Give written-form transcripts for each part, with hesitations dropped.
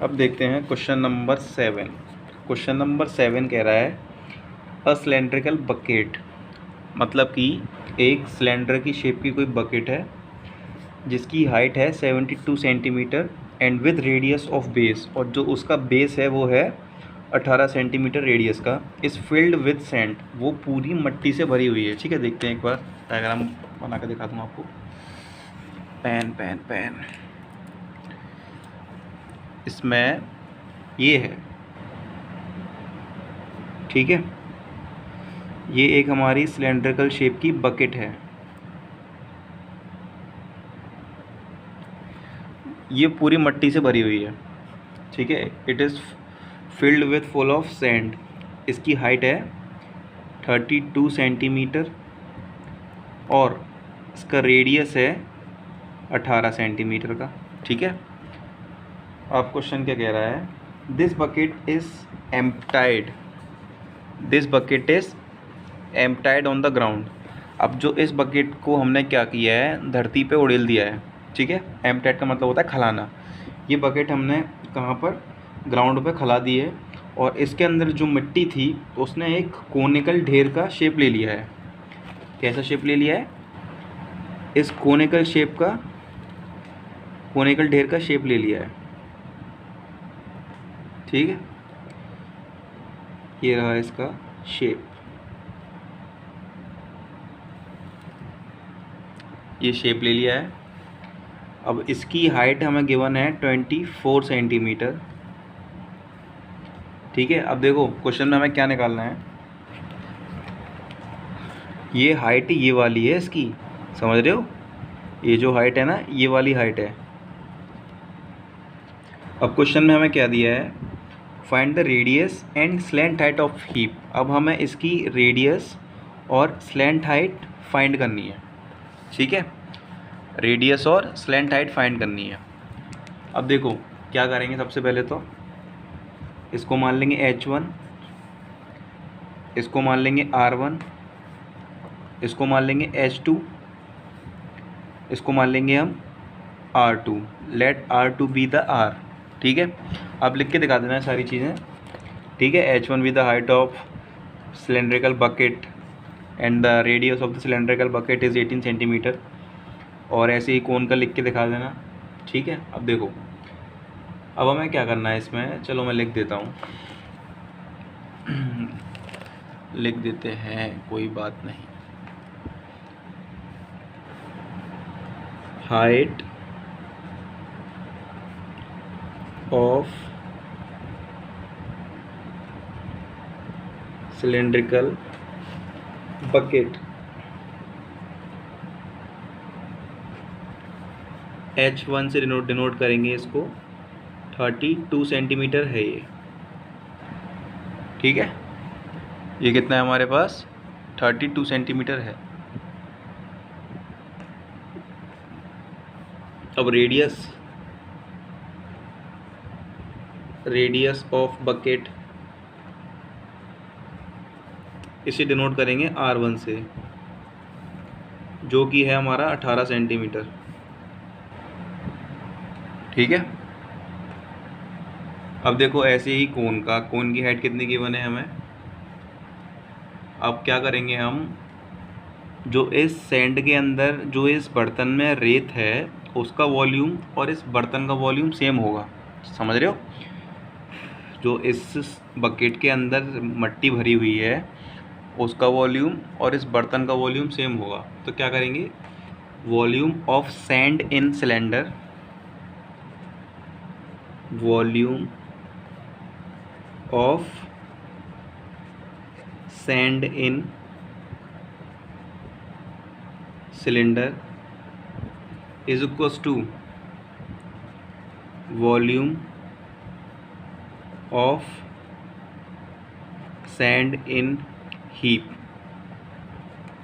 अब देखते हैं क्वेश्चन नंबर 7। क्वेश्चन नंबर 7 कह रहा है अ सिलेंड्रिकल बकेट, मतलब कि एक सिलेंडर की शेप की कोई बकेट है जिसकी हाइट है 72 centimetre and with radius of base, और जो उसका बेस है वो है 18 सेंटीमीटर रेडियस का, इस फिल्ड विद सैंड, वो पूरी मट्टी से भरी हुई है। ठीक है, देखते हैं एक बार डायग्राम बना कर दिखाता हूँ आपको। पेन पेन पेन इसमें ये है, ठीक है, ये एक हमारी सिलेंड्रिकल शेप की बकेट है। ये पूरी मट्टी से भरी हुई है, ठीक है। It is filled with full of sand. इसकी हाइट है 32 सेंटीमीटर और इसका रेडियस है 18 सेंटीमीटर का, ठीक है। अब क्वेश्चन क्या कह रहा है, this bucket is emptied, this bucket is emptied on the ground. अब जो इस बकेट को हमने क्या किया है, धरती पे उड़ेल दिया है, ठीक है। एम्प्टाइड का मतलब होता है खलाना। ये बकेट हमने कहाँ पर, ग्राउंड पे खला दी है, और इसके अंदर जो मिट्टी थी उसने एक कोनिकल ढेर का शेप ले लिया है। कैसा शेप ले लिया है, इस कोनिकल शेप का, कोनिकल ढेर का शेप ले लिया है, ठीक है। ये रहा इसका शेप, ये शेप ले लिया है। अब इसकी हाइट हमें गिवन है 24 सेंटीमीटर, ठीक है। अब देखो क्वेश्चन में हमें क्या निकालना है, ये हाइट ये वाली है इसकी, समझ रहे हो, ये जो हाइट है ना, ये वाली हाइट है। अब क्वेश्चन में हमें क्या दिया है, find the radius and slant height of heap. अब हमें इसकी रेडियस और स्लैंट हाइट फाइंड करनी है, ठीक है। रेडियस और स्लैंट हाइट फाइंड करनी है। अब देखो क्या करेंगे, सबसे पहले तो इसको मान लेंगे h1, इसको मान लेंगे r1, इसको मान लेंगे h2, इसको मान लेंगे हम r2। Late r2 be the r, ठीक है। अब लिख के दिखा देना है सारी चीज़ें, ठीक है। h1 be the height of cylindrical bucket and the radius of the cylindrical bucket is 18 centimetre, और ऐसे ही कोन का लिख के दिखा देना, ठीक है। अब देखो, अब हमें क्या करना है इसमें, चलो मैं लिख देता हूँ लिख देते हैं, कोई बात नहीं। Height of cylindrical bucket, h1 से डिनोट करेंगे इसको, 32 सेंटीमीटर है ये, ठीक है। ये कितना है हमारे पास, 32 सेंटीमीटर है। अब रेडियस ऑफ बकेट, इसे डिनोट करेंगे r1 से, जो कि है हमारा 18 सेंटीमीटर, ठीक है। अब देखो ऐसे ही कोन की हाइट कितनी गिवन है हमें। अब क्या करेंगे हम, जो इस सैंड के अंदर, जो इस बर्तन में रेत है, उसका वॉल्यूम और इस बर्तन का वॉल्यूम सेम होगा, समझ रहे हो। जो इस बकेट के अंदर मट्टी भरी हुई है उसका वॉल्यूम और इस बर्तन का वॉल्यूम सेम होगा। तो क्या करेंगे, volume of sand in cylinder, volume of sand in cylinder is equals to volume of sand in heap.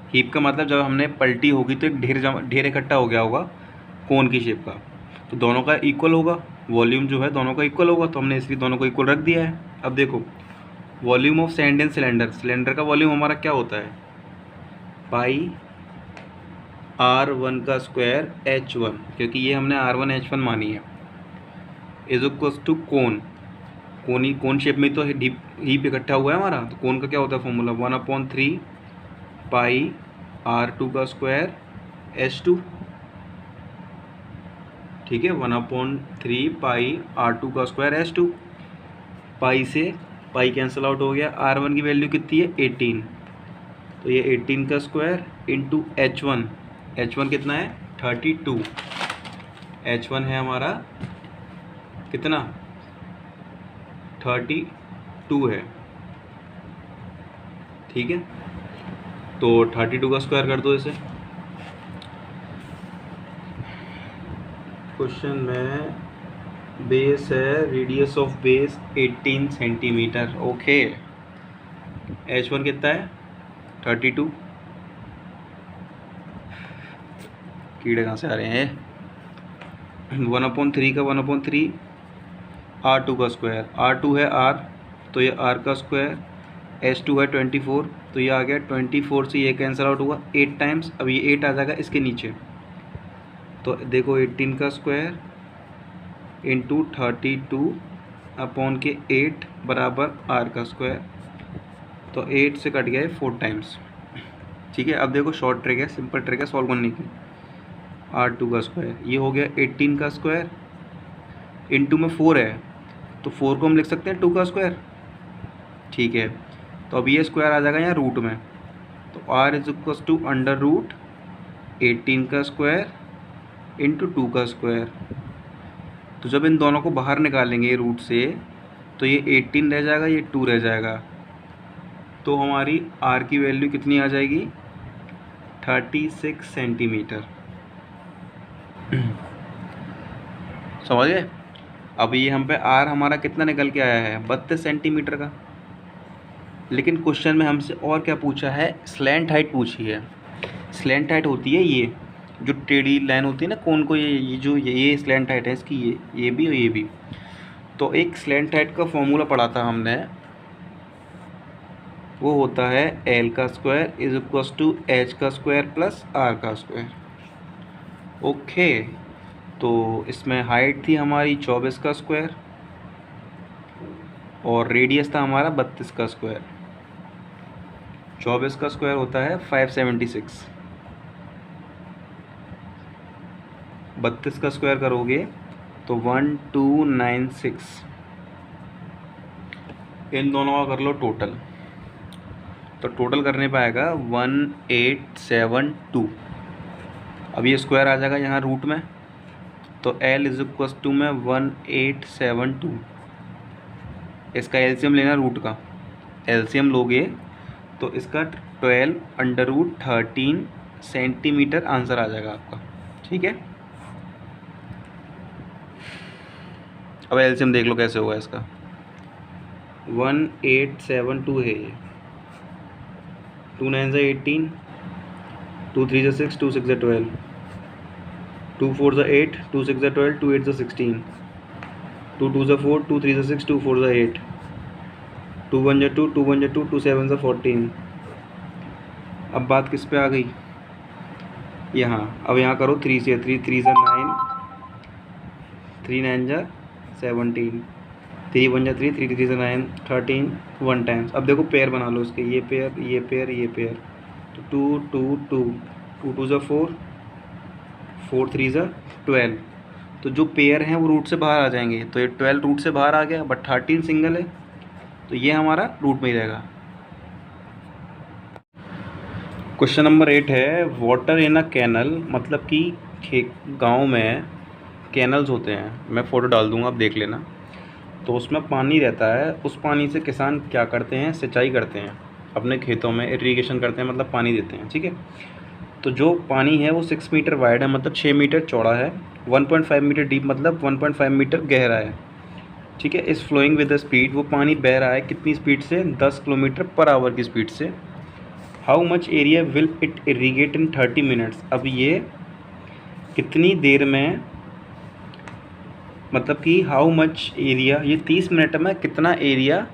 Heap का मतलब जब हमने पलटी होगी तो एक ढेर इकट्ठा हो गया होगा कोन की शेप का, तो दोनों का इक्वल होगा, वॉल्यूम जो है दोनों का इक्वल होगा, तो हमने इसलिए दोनों को इक्वल रख दिया है। अब देखो volume of sand in cylinder, cylinder का वॉल्यूम हमारा क्या होता है, पाई r1 का स्क्वायर h1, क्योंकि ये हमने r1 h1 मानी है, is equals to cone shape में तो हीप इकट्ठा हुआ है हमारा, तो कोन का क्या होता है फॉर्मूला, 1/3 पाई R2 का स्क्वायर S2, ठीक है, 1/3 पाई R2 का स्क्वायर S2। पाई से पाई कैंसिल आउट हो गया, R1 की वैल्यू कितनी है 18, तो ये 18 का स्क्वायर इंटू H1 कितना है 32, H1 है हमारा कितना 32 है, ठीक है। तो 32 का स्क्वायर कर दो इसे। क्वेश्चन में बेस है, radius of base 18 centimetre, okay. H1 कितना है 32, कीड़े कहाँ से आ रहे हैं, 1/3 का 1/3 R2 का स्क्वायर, R2 है R, तो ये R का स्क्वायर, S2 है 24, तो ये आ गया 24 से ये कैंसिल आउट हुआ 8 टाइम्स, अब ये 8 आ जाएगा इसके नीचे, तो देखो 18 का स्क्वायर इंटू 32 अपॉन के 8 बराबर R का स्क्वायर, तो 8 से कट गया है 4 टाइम्स, ठीक है। अब देखो शॉर्ट ट्रिक है, सिंपल ट्रिक है सॉल्व करने की। R2 का स्क्वायर ये हो गया 18 का स्क्वायर, इंटू में 4 है, तो 4 को हम लिख सकते हैं 2 का स्क्वायर, ठीक है। तो अब ये स्क्वायर आ जाएगा यहाँ रूट में, तो R is equals to under root 18 का स्क्वायर इंटू 2 का स्क्वायर। तो जब इन दोनों को बाहर निकालेंगे रूट से, तो ये 18 रह जाएगा, ये 2 रह जाएगा, तो हमारी R की वैल्यू कितनी आ जाएगी 36 सेंटीमीटर, समझ गए। अब ये हम पे R हमारा कितना निकल के आया है 32 सेंटीमीटर का, लेकिन क्वेश्चन में हमसे और क्या पूछा है, स्लैंट हाइट पूछी है। स्लैंट हाइट होती है ये जो टेढ़ी लाइन होती है ना कोन को, ये जो ये स्लैंट हाइट है इसकी, ये भी और ये भी। तो एक स्लैंट हाइट का फॉर्मूला पढ़ा था हमने, वो होता है L का square is equals to H का स्क्वायर प्लस R का स्क्वायर, ओके। तो इसमें हाइट थी हमारी 24 का स्क्वायर और रेडियस था हमारा 32 का स्क्वायर। 24 का स्क्वायर होता है 576, 32 का स्क्वायर करोगे तो 1296, इन दोनों का कर लो टोटल, तो टोटल करने पाएगा 1872। अब ये स्क्वायर आ जाएगा यहाँ रूट में, तो L इज इक्वल्स टू में 1872, इसका एलसीएम लेना रूट का, एलसीएम लोगे तो इसका 12 अंडर रूट 13 सेंटीमीटर आंसर आ जाएगा आपका, ठीक है। अब एलसीएम देख लो कैसे होगा इसका, 1872 है ये, 2 9 से 18, 2 3 से 6, 2 6 से 12, 2 4 से 8, 2 6 से 12, 2 8 से 16, 2 2 से 4, 2 3 से 6, 2 4 से 8, 2 1 से 2, 2 1 से 2, 2 7 से 14। अब बात किस पे आ गई यहाँ, अब यहाँ करो 3 से 3, 3 से 9, 3 9 जा 17, 3 1 जा 3, 3 3 से 9, 13, 1 टाइम्स। अब देखो पेयर बना लो इसके, ये पेयर ये पेयर ये पेयर, तो 2 2 2, 2 2 से 4, 4 3 से 12, तो जो पेयर हैं वो रूट से बाहर आ जाएंगे, तो ये 12 रूट से बाहर आ गया, बट 13 सिंगल है, तो ये हमारा रूट में ही रहेगा। क्वेश्चन नंबर 8 है, वाटर इन अ कैनल, मतलब कि गांव में कैनल्स होते हैं, मैं फ़ोटो डाल दूंगा आप देख लेना। तो उसमें पानी रहता है, उस पानी से किसान क्या करते हैं, सिंचाई करते हैं अपने खेतों में, इरिगेशन करते हैं, मतलब पानी देते हैं, ठीक है। तो जो पानी है वो 6 मीटर वाइड है, मतलब 6 मीटर चौड़ा है, 1.5 मीटर डीप, मतलब 1.5 मीटर गहरा है, ठीक है। इस फ्लोइंग विद द स्पीड, वो पानी बह रहा है कितनी स्पीड से, 10 किलोमीटर पर आवर की स्पीड से। How much area will it irrigate in 30 minutes, अब ये कितनी देर में, मतलब कि हाउ मच एरिया, ये 30 मिनट में कितना एरिया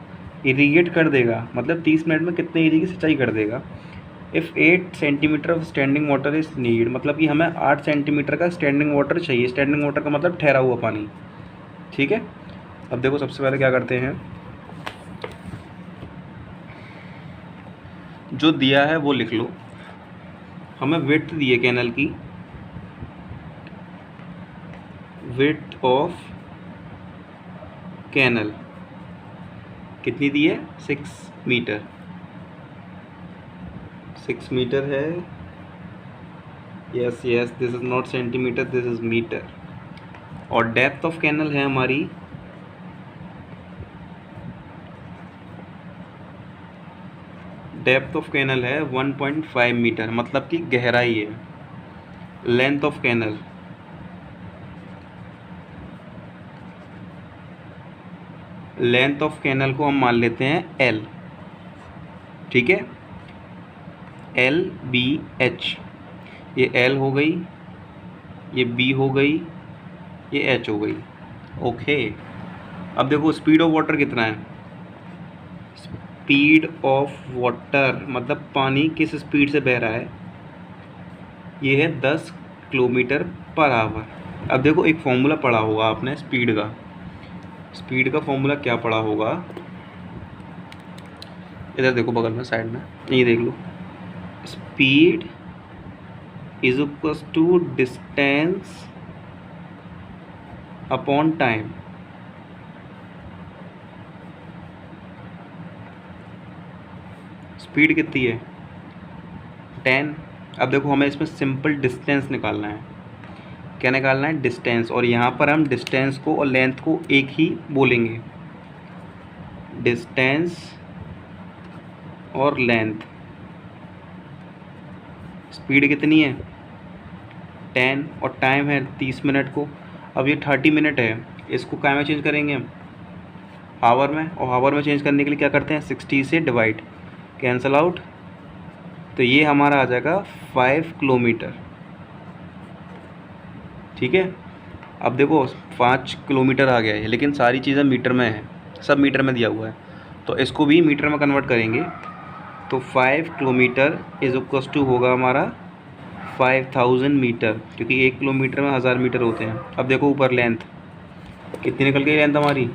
इरीगेट कर देगा, मतलब 30 मिनट में कितने एरिया की सिंचाई कर देगा। If 8 centimetre of standing water is need, मतलब कि हमें 8 सेंटीमीटर का स्टैंडिंग वाटर चाहिए। स्टैंडिंग वाटर का मतलब ठहरा हुआ पानी, ठीक है। अब देखो सबसे पहले क्या करते हैं, जो दिया है वो लिख लो। हमें विड्थ दी है कैनल की, विड्थ ऑफ कैनल कितनी दी है, 6 मीटर। 6 मीटर है, yes yes, this is not centimetre, this is metre. और डेप्थ ऑफ कैनल है हमारी, डेप्थ ऑफ कैनल है 1.5 मीटर, मतलब कि गहराई है। Length of canal, length of canal को हम मान लेते हैं L, ठीक है, LBH। ये L हो गई, ये B हो गई, ये H हो गई। ओके, अब देखो स्पीड ऑफ वाटर कितना है, स्पीड ऑफ वाटर मतलब पानी किस स्पीड से बह रहा है, ये है 10 किलोमीटर पर आवर। अब देखो एक फॉर्मूला पढ़ा होगा आपने स्पीड का, स्पीड का फॉर्मूला क्या पढ़ा होगा, इधर देखो बगल में साइड में, ये देख लो, speed is equals to distance upon time. Speed कितनी है, 10। अब देखो हमें इसमें सिंपल डिस्टेंस निकालना है, क्या निकालना है, डिस्टेंस। और यहाँ पर हम डिस्टेंस को और लेंथ को एक ही बोलेंगे, डिस्टेंस और लेंथ। स्पीड कितनी है, 10, और टाइम है 30 मिनट को। अब ये 30 मिनट है, इसको क्या में चेंज करेंगे हम, आवर में। और आवर में चेंज करने के लिए क्या करते हैं, 60 से डिवाइड, कैंसल आउट, तो ये हमारा आ जाएगा 5 किलोमीटर। ठीक है। अब देखो 5 किलोमीटर आ गया है, लेकिन सारी चीज़ें मीटर में है, सब मीटर में दिया हुआ है, तो इसको भी मीटर में कन्वर्ट करेंगे। तो 5 किलोमीटर इज इक्वल्स टू होगा हमारा 5000 मीटर, क्योंकि 1 किलोमीटर में 1000 मीटर होते हैं। अब देखो ऊपर लेंथ कितनी निकल गई, लेंथ हमारी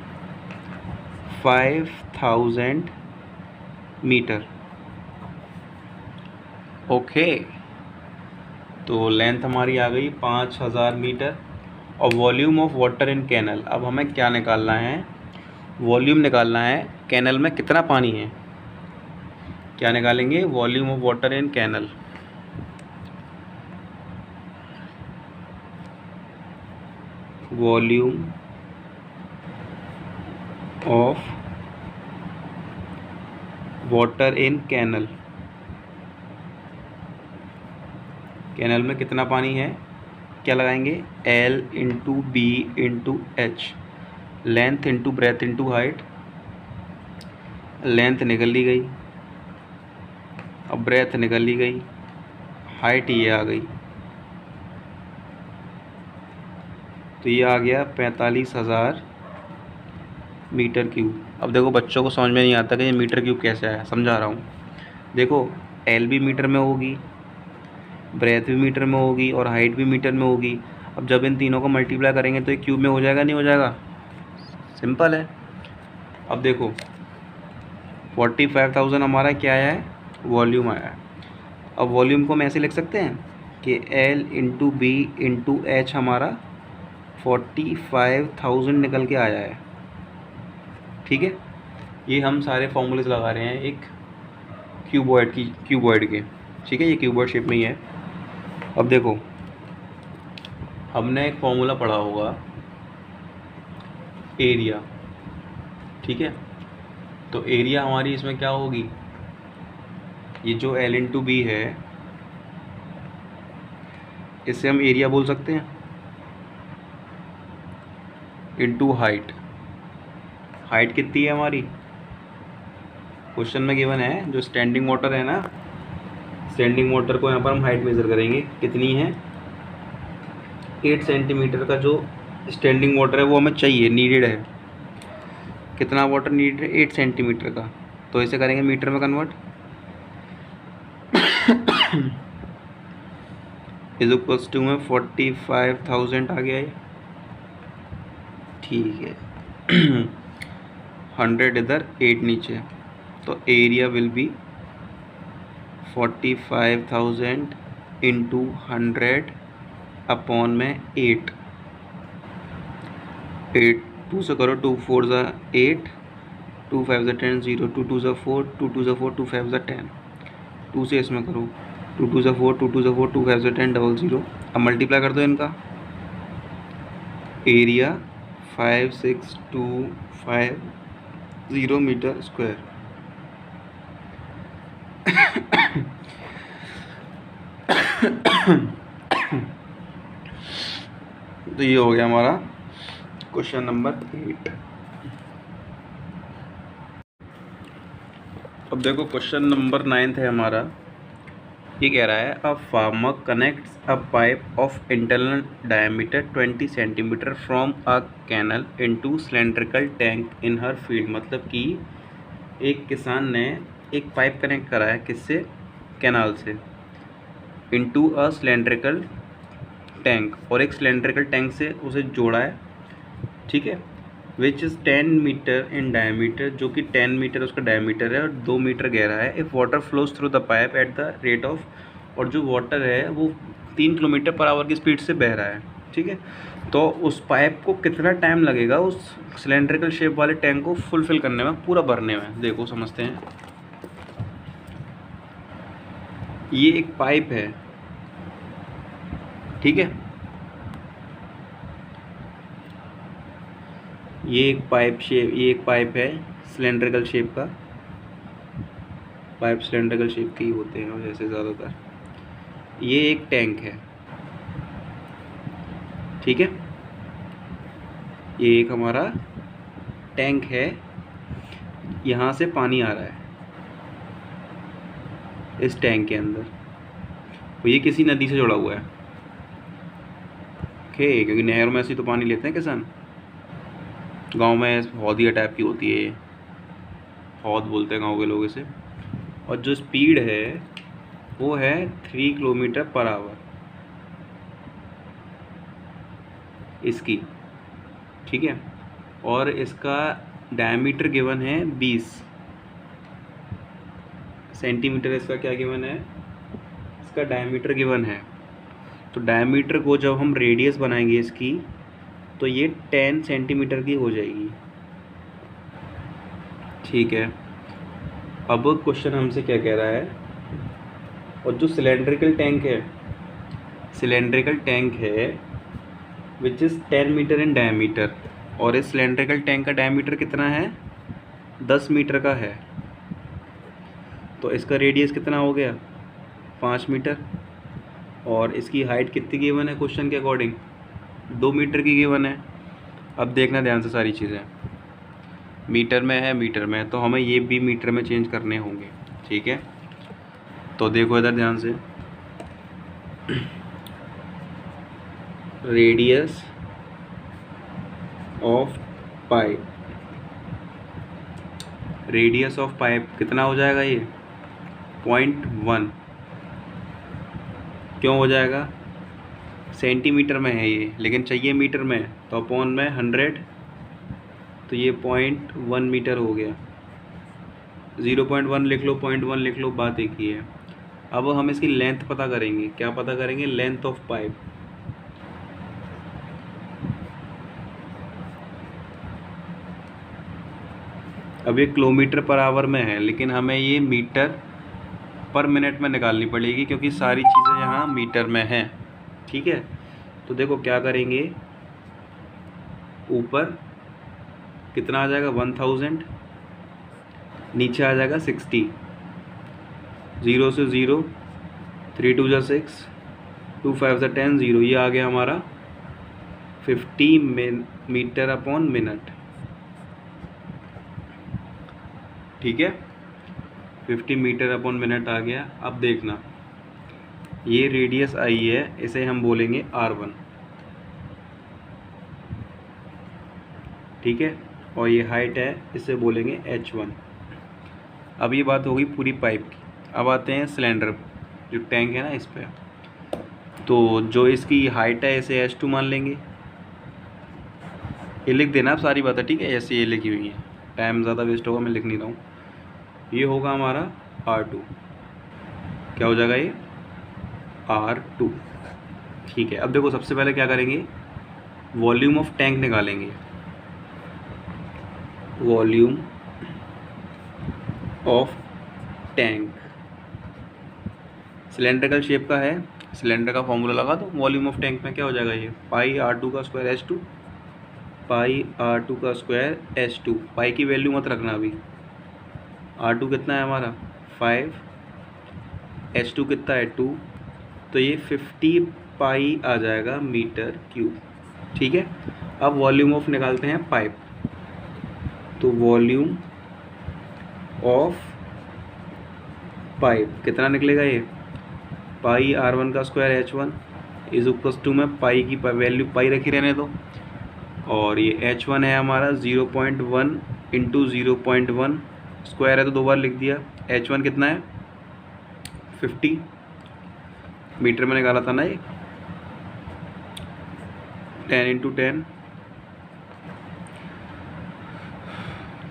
5000 मीटर। ओके, तो लेंथ हमारी आ गई 5000 मीटर। और volume of water in canal, अब हमें क्या निकालना है, वॉल्यूम निकालना है, कैनल में कितना पानी है, क्या निकालेंगे, volume of water in canal. Volume of water in canal, canal में कितना पानी है, क्या लगाएंगे, L into B into H, length into breadth into height. Length निकल ली गई, अब ब्रेथ निकल ली गई, हाइट ये आ गई, तो ये आ गया 45,000 मीटर क्यूब। अब देखो बच्चों को समझ में नहीं आता कि ये मीटर क्यूब कैसे आया, समझा रहा हूँ। देखो L भी मीटर में होगी, ब्रेथ भी मीटर में होगी, और हाइट भी मीटर में होगी। अब जब इन तीनों को मल्टीप्लाई करेंगे तो ये क्यूब में हो जाएगा, नहीं हो जाएगा, सिंपल है। अब देखो 45,000 हमारा क्या आया है, वॉल्यूम आया है। अब वॉल्यूम को हम ऐसे लिख सकते हैं कि L into B into H हमारा 45,000 निकल के आया है। ठीक है, ये हम सारे फॉर्मूलेज लगा रहे हैं एक क्यूबॉइड के। ठीक है, ये क्यूबॉइड शेप में ही है। अब देखो हमने एक फॉर्मूला पढ़ा होगा एरिया, ठीक है, तो एरिया हमारी इसमें क्या होगी, ये जो L इंटू बी है, इससे हम एरिया बोल सकते हैं, इंटू हाइट। हाइट कितनी है हमारी, क्वेश्चन में गिवन है, जो स्टैंडिंग वाटर है ना, स्टैंडिंग वाटर को यहाँ पर हम हाइट मेज़र करेंगे, कितनी है, 8 सेंटीमीटर का जो स्टैंडिंग वाटर है वो हमें चाहिए, नीडेड है। कितना वाटर नीडेड है, 8 सेंटीमीटर का, तो इसे करेंगे मीटर में कन्वर्ट। इज इक्वल्स टू में 45,000 आ गया है। ठीक है 100 इधर 8 नीचे, तो area will be 45,000 into 100 upon में 8 2 से करो, 2 4 ज़ा 8, 2 5 ज़ा 10, 0 2 2 ज़ा 4, 2 2 ज़ा 4, 2 5 ज़ा 10, 2 से इसमें करो, 2 2 ज़ा 4, 2 2 ज़ा 4, 2 5 ज़ा 10, 00। अब मल्टीप्लाई कर दो इनका, एरिया 56,250 मीटर स्क्वायर। तो ये हो गया हमारा क्वेश्चन नंबर 8। अब देखो क्वेश्चन नंबर 9 है हमारा। ये कह रहा है a farmer connects a pipe of internal diameter 20 centimetre from a canal into cylindrical tank in her field. मतलब कि एक किसान ने एक पाइप कनेक्ट करा है, किससे, कैनाल से, इनटू अ सिलेंड्रिकल टैंक, और एक सिलेंड्रिकल टैंक से उसे जोड़ा है, ठीक है, which is 10 metre in diameter, जो कि 10 मीटर उसका डायमीटर है और 2 मीटर गहरा है। If water flows through the pipe at the rate of, और जो वाटर है वो 3 किलोमीटर पर आवर की स्पीड से बह रहा है, ठीक है, तो उस पाइप को कितना टाइम लगेगा उस सिलेंड्रिकल शेप वाले टैंक को फुलफिल करने में, पूरा भरने में। देखो समझते हैं। ये एक पाइप है, ठीक है, ये एक पाइप है सिलेंड्रिकल शेप का। पाइप सिलेंड्रिकल शेप के ही होते हैं वैसे ज़्यादातर। ये एक टैंक है, ठीक है, ये एक हमारा टैंक है, यहाँ से पानी आ रहा है इस टैंक के अंदर, और ये किसी नदी से जुड़ा हुआ है, ओके, क्योंकि नहर में ऐसे तो पानी लेते हैं किसान। गांव में हौदिया टाइप की होती है, हौद बोलते हैं गांव के लोग इसे। और जो स्पीड है वो है 3 किलोमीटर पर आवर इसकी, ठीक है, और इसका डायमीटर गिवन है 20 सेंटीमीटर। इसका क्या गिवन है, इसका डायमीटर गिवन है। तो डायमीटर को जब हम रेडियस बनाएंगे इसकी, तो ये 10 सेंटीमीटर की हो जाएगी, ठीक है। अब क्वेश्चन हमसे क्या कह रहा है, और जो सिलेंड्रिकल टैंक है which is 10 metre in diameter, और इस सिलेंड्रिकल टैंक का डायमीटर कितना है, 10 मीटर का है, तो इसका रेडियस कितना हो गया, 5 मीटर, और इसकी हाइट कितनी गिवन है क्वेश्चन के अकॉर्डिंग, 2 मीटर की गिवन है। अब देखना ध्यान से सारी चीज़ें, मीटर में है, मीटर में, तो हमें ये भी मीटर में चेंज करने होंगे, ठीक है। तो देखो इधर ध्यान से, रेडियस ऑफ पाइप कितना हो जाएगा, ये 0.1। क्यों हो जाएगा, सेंटीमीटर में है ये, लेकिन चाहिए मीटर में, तो अपॉन में 100, तो ये 0.1 मीटर हो गया। 0.1 लिख लो, 0.1 लिख लो, बात एक ही है। अब हम इसकी लेंथ पता करेंगे। क्या पता करेंगे, लेंथ ऑफ पाइप। अब ये किलोमीटर पर आवर में है, लेकिन हमें ये मीटर पर मिनट में निकालनी पड़ेगी, क्योंकि सारी चीज़ें यहाँ मीटर में हैं, ठीक है। तो देखो क्या करेंगे, ऊपर कितना आ जाएगा 1000, नीचे आ जाएगा 60, 0 से 0, 3 2 = 6, 2 5 = 10, 0, ये आ गया हमारा 50 मीटर अपॉन मिनट, ठीक है, 50 मीटर अपॉन मिनट आ गया। अब देखना, ये रेडियस आई है, इसे हम बोलेंगे R1, ठीक है, और ये हाइट है, इसे बोलेंगे H1। अब ये बात होगी पूरी पाइप की। अब आते हैं सिलेंडर, जो टैंक है ना इस पर। तो जो इसकी हाइट है इसे H2 मान लेंगे, ये लिख देना आप सारी बातें, ठीक है, ऐसे ये लिखी हुई है, टाइम ज़्यादा वेस्ट होगा, मैं लिख नहीं रहा हूँ। ये होगा हमारा R2, क्या हो जाएगा ये R2, ठीक है। अब देखो सबसे पहले क्या करेंगे, वॉल्यूम ऑफ टैंक निकालेंगे। Volume of tank cylindrical shape का है, सिलेंडर का फॉर्मूला लगा दो। वॉल्यूम ऑफ टैंक में क्या हो जाएगा, ये पाई R2 का स्क्वायर H2, पाई R2 का स्क्वायर H2। पाई की वैल्यू मत रखना अभी, R2 कितना है हमारा 5, H2 कितना है 2, तो ये 50 पाई आ जाएगा मीटर क्यूब, ठीक है। अब वॉल्यूम ऑफ निकालते हैं पाइप, तो वॉल्यूम ऑफ पाइप कितना निकलेगा, ये पाई R1 का square H1 is equals to में पाई की वैल्यू पाई रखी रहने दो, और ये H1 है हमारा 0.1 इंटू 0.1, स्क्वायर है तो 2 बार लिख दिया। H1 कितना है 50, मीटर में निकाला था ना ये, 10 इंटू 10,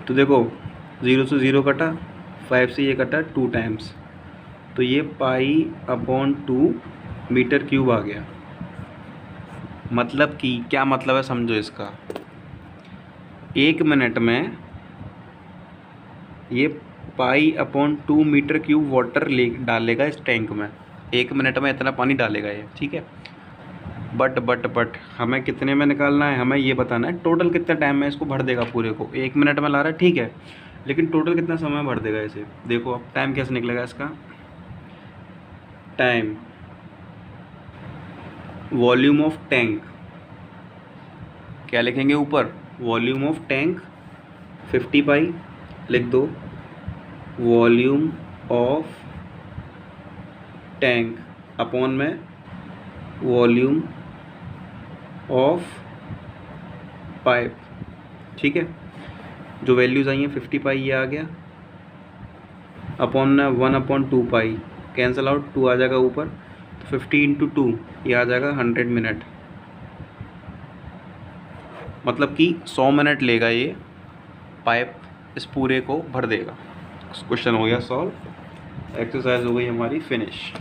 तो देखो 0 से 0 कटा, 5 से ये कटा 2 टाइम्स, तो ये पाई अपॉन 2 मीटर क्यूब आ गया। मतलब कि क्या मतलब है समझो इसका, 1 मिनट में ये pi upon 2 metre cube water डालेगा इस टैंक में, 1 मिनट में इतना पानी डालेगा ये, ठीक है। बट हमें कितने में निकालना है, हमें ये बताना है टोटल कितने टाइम में इसको भर देगा पूरे को। 1 मिनट में ला रहा है, ठीक है, लेकिन टोटल कितना समय भर देगा इसे। देखो अब टाइम कैसे निकलेगा इसका, टाइम वॉल्यूम ऑफ टैंक क्या लिखेंगे ऊपर, वॉल्यूम ऑफ टैंक 50 पाई लिख दो, वॉल्यूम ऑफ टैंक अपॉन में वॉल्यूम ऑफ पाइप, ठीक है। जो वैल्यूज़ आई हैं 50 पाई ये आ गया, अपॉन में 1/2 पाई कैंसिल आउट, 2 आ जाएगा ऊपर, तो 50 इंटू 2 ये आ जाएगा 100 मिनट, मतलब कि 100 मिनट लेगा ये पाइप इस पूरे को भर देगा। क्वेश्चन हो गया सॉल्व, एक्सरसाइज हो गई हमारी फिनिश।